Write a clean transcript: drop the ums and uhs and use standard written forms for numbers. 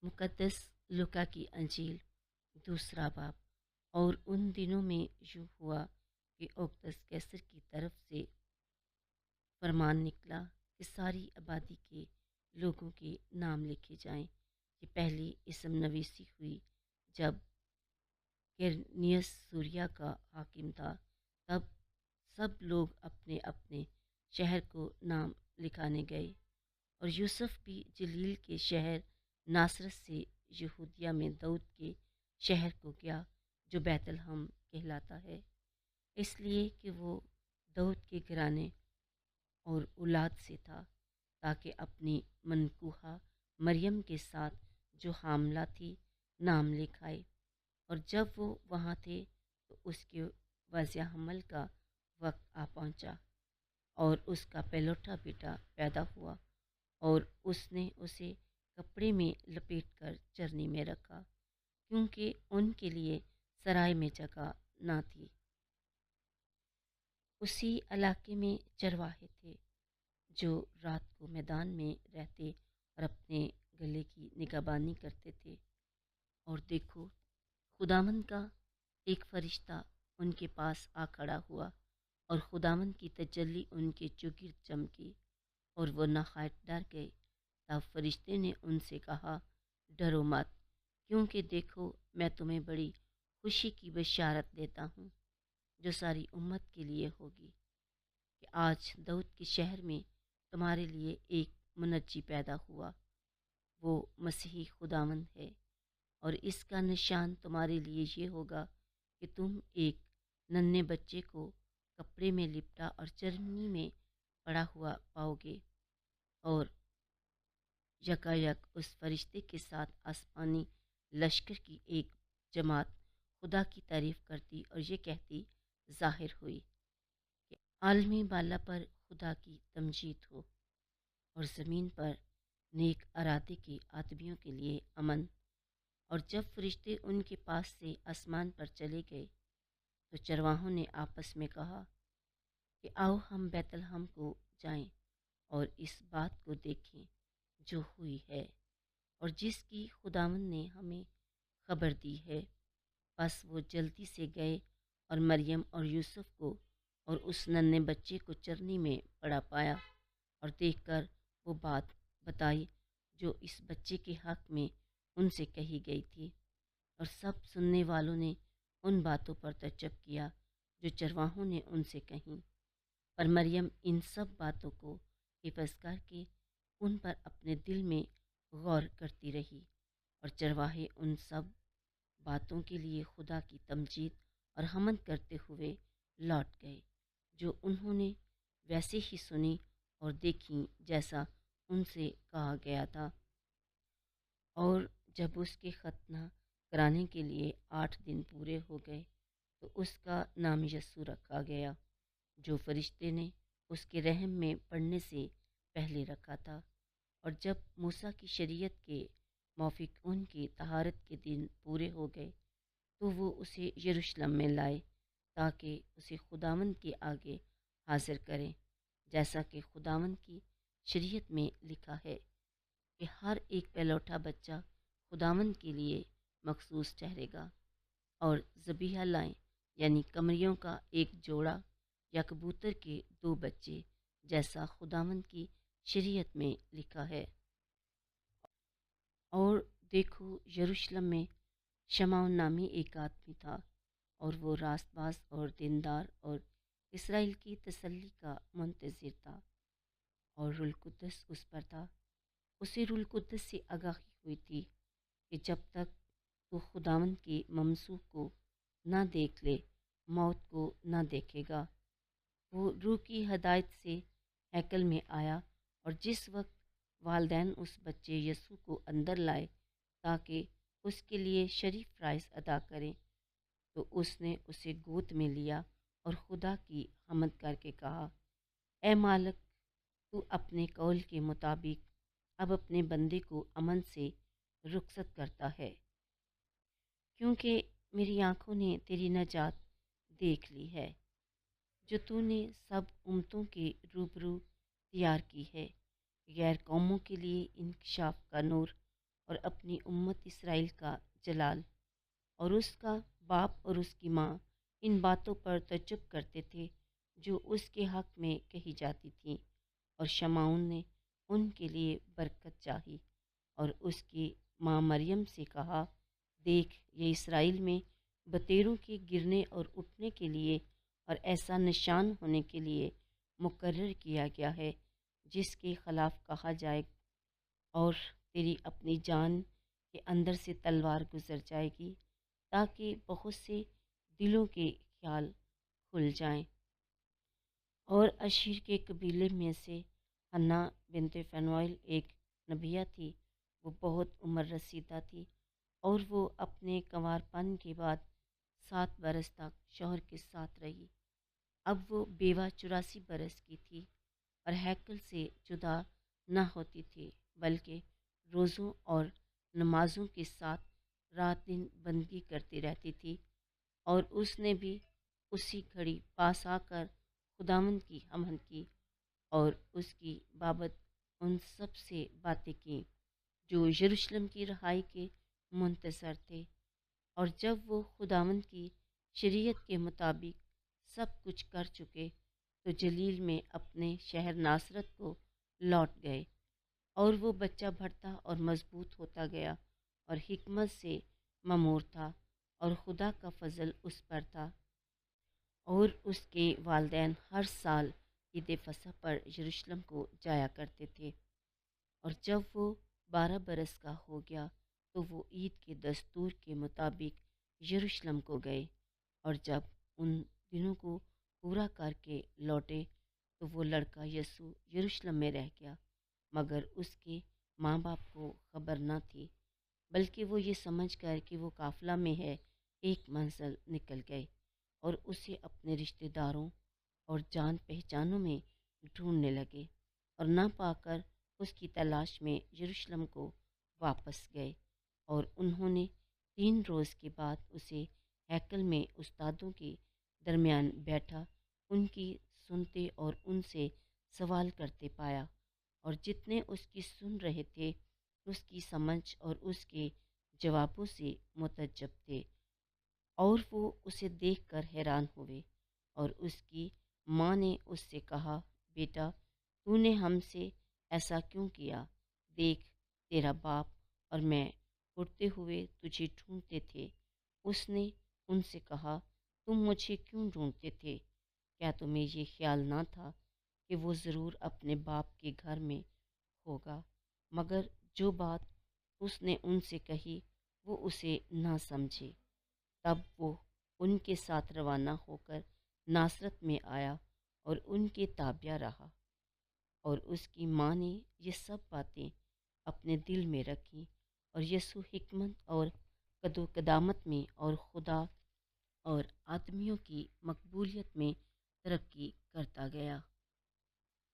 मुक़द्दस लूका की अंजील दूसरा बाब। और उन दिनों में यूँ हुआ कि औगुस्तुस कैसर की तरफ से फरमान निकला कि सारी आबादी के लोगों के नाम लिखे जाएं। ये पहली इसम नवीसी हुई जब किरनियस सूरिया का हाकिम था। तब सब लोग अपने अपने शहर को नाम लिखाने गए। और यूसुफ भी जलील के शहर नासरत से यहूदिया में दाऊद के शहर को गया, जो बैतलहम कहलाता है, इसलिए कि वो दाऊद के घराने और औलाद से था, ताकि अपनी मनकूहा मरियम के साथ जो हामला थी नाम लिखाए। और जब वो वहाँ थे तो उसके वज़्या हमल का वक्त आ पहुँचा और उसका पहलौठा बेटा पैदा हुआ। और उसने उसे कपड़े में लपेटकर चरनी में रखा, क्योंकि उनके लिए सराय में जगह ना थी। उसी इलाके में चरवाहे थे जो रात को मैदान में रहते और अपने गले की निगहबानी करते थे। और देखो, खुदावंद का एक फरिश्ता उनके पास आ खड़ा हुआ, और खुदावंद की तजल्ली उनके चौगिर्द चमकी, और वो नहायत डर गए। तब फरिश्ते ने उनसे कहा, डरो मत, क्योंकि देखो मैं तुम्हें बड़ी खुशी की बशारत देता हूँ, जो सारी उम्मत के लिए होगी, कि आज दाऊद के शहर में तुम्हारे लिए एक मुनज्जी पैदा हुआ। वो मसीही खुदावंद है। और इसका निशान तुम्हारे लिए ये होगा कि तुम एक नन्हे बच्चे को कपड़े में लिपटा और चरनी में पड़ा हुआ पाओगे। और यकायक उस फरिश्ते के साथ आसमानी लश्कर की एक जमात खुदा की तारीफ करती और ये कहती जाहिर हुई कि आलमी बाला पर खुदा की तमजीद हो, और ज़मीन पर नेक अरादे के आदमियों के लिए अमन। और जब फरिश्ते उनके पास से आसमान पर चले गए तो चरवाहों ने आपस में कहा कि आओ हम बैतलहम को जाएं और इस बात को देखें जो हुई है और जिसकी खुदावंद ने हमें खबर दी है। बस वो जल्दी से गए और मरियम और यूसुफ को और उस नन्हे बच्चे को चरनी में पड़ा पाया, और देखकर वो बात बताई जो इस बच्चे के हक में उनसे कही गई थी। और सब सुनने वालों ने उन बातों पर तज्जब किया जो चरवाहों ने उनसे कहीं। पर मरियम इन सब बातों को हिफज करके उन पर अपने दिल में गौर करती रही। और चरवाहे उन सब बातों के लिए खुदा की तमजीद और हमद करते हुए लौट गए, जो उन्होंने वैसे ही सुनी और देखी जैसा उनसे कहा गया था। और जब उसके खतना कराने के लिए 8 दिन पूरे हो गए तो उसका नाम यस्सु रखा गया, जो फरिश्ते ने उसके रहम में पड़ने से पहले रखा था। और जब मूसा की शरीयत के मौफिक उनके तहारत के दिन पूरे हो गए तो वो उसे यरूशलेम में लाए, ताकि उसे खुदावंद के आगे हाजिर करें, जैसा कि खुदावंद की शरीयत में लिखा है कि हर एक पहलौठा बच्चा खुदावंद के लिए मखसूस ठहरेगा। और ज़बीहा लाएं, यानी कमरियों का एक जोड़ा या कबूतर के 2 बच्चे, जैसा खुदावंद की शरीयत में लिखा है। और देखो, यरूशलेम में शमाउन नामी एक आदमी था, और वो रास्तबाज और दीनदार और इसराइल की तसल्ली का मुंतज़िर था, और रूल कुद्दस उस पर था। उसे रूल कुद्दस से आगाही हुई थी कि जब तक तो खुदावंद के ममसूह को ना देख ले, मौत को ना देखेगा। वो रूह की हदायत से हैकल में आया, और जिस वक्त वालदैन उस बच्चे यस्सु को अंदर लाए ताकि उसके लिए शरीफ प्राइस अदा करें, तो उसने उसे गोद में लिया और खुदा की हमद करके कहा, ए मालिक, तू अपने कौल के मुताबिक अब अपने बंदे को अमन से रुखसत करता है, क्योंकि मेरी आँखों ने तेरी नजात देख ली है, जो तूने सब उम्मतों के रूबरू तैयार की है, गैर कौमों के लिए इंकशाफ का नूर اور اپنی امت اسرائیل کا جلال، اور اس کا باپ اور اس کی ماں ان باتوں پر تعجب کرتے تھے جو اس کے حق میں کہی جاتی تھیں، اور شمعون نے ان کے لیے برکت چاہی اور اس کی ماں مریم سے کہا، دیکھ، یہ اسرائیل میں بتیروں کے گرنے اور اٹھنے کے لیے اور ایسا نشان ہونے کے لیے مقرر کیا گیا ہے جس کے خلاف کہا جائے، اور تیری اپنی جان کے اندر سے تلوار گزر جائے گی تاکہ بہت سے دلوں کے خیال کھل جائیں۔ اور اشیر کے قبیلے میں سے حنا بنت فنوائل ایک نبیہ تھی، وہ بہت عمر رسیدہ تھی، اور وہ اپنے کنوارپن کے بعد 7 برس تک شوہر کے ساتھ رہی۔ اب وہ بیوہ 84 برس کی تھی اور ہیکل سے جدا نہ ہوتی تھی، بلکہ روزوں اور نمازوں کے ساتھ رات دن بندگی کرتی رہتی تھی، اور اس نے بھی اسی گھڑی پاس آ کر خداوند کی حمد کی اور اس کی بابت ان سب سے باتیں کیں جو یروشلم کی رہائی کے منتظر تھے۔ اور جب وہ خداوند کی شریعت کے مطابق سب کچھ کر چکے تو جلیل میں اپنے شہر ناصرت کو لوٹ گئے، اور وہ بچہ بڑھتا اور مضبوط ہوتا گیا اور حکمت سے ممور تھا، اور خدا کا فضل اس پر تھا، اور اس کے والدین ہر سال عید فصح پر یروشلم کو جایا کرتے تھے۔ اور جب وہ 12 برس کا ہو گیا تو وہ عید کے دستور کے مطابق یروشلم کو گئے، اور جب ان دنوں کو پورا کر کے لوٹے تو وہ لڑکا یسوع یروشلم میں رہ گیا، مگر اس کے ماں باپ کو خبر نہ تھی، بلکہ وہ یہ سمجھ کر کہ وہ قافلہ میں ہے ایک منزل نکل گئے اور اسے اپنے رشتہ داروں اور جان پہچانوں میں ڈھونڈنے لگے، اور نہ پا کر اس کی تلاش میں یروشلم کو واپس گئے، اور انہوں نے 3 روز کے بعد اسے ہیکل میں استادوں کے درمیان بیٹھا ان کی سنتے اور ان سے سوال کرتے پایا، اور جتنے اس کی سن رہے تھے اس کی سمجھ اور اس کے جوابوں سے متعجب تھے، اور وہ اسے دیکھ کر حیران ہوئے۔ اور اس کی ماں نے اس سے کہا، بیٹا، تو نے ہم سے ایسا کیوں کیا؟ دیکھ، تیرا باپ اور میں اٹھتے ہوئے تجھے ڈھونڈتے تھے۔ اس نے ان سے کہا، تم مجھے کیوں ڈھونڈتے تھے؟ کیا تمہیں یہ خیال نہ تھا کہ وہ ضرور اپنے باپ کے گھر میں ہوگا؟ مگر جو بات اس نے ان سے کہی وہ اسے نہ سمجھے۔ تب وہ ان کے ساتھ روانہ ہو کر ناصرت میں آیا اور ان کے تابع رہا، اور اس کی ماں نے یہ سب باتیں اپنے دل میں رکھیں، اور یسوع حکمت اور قد و قدامت میں اور خدا اور آدمیوں کی مقبولیت میں ترقی کرتا گیا۔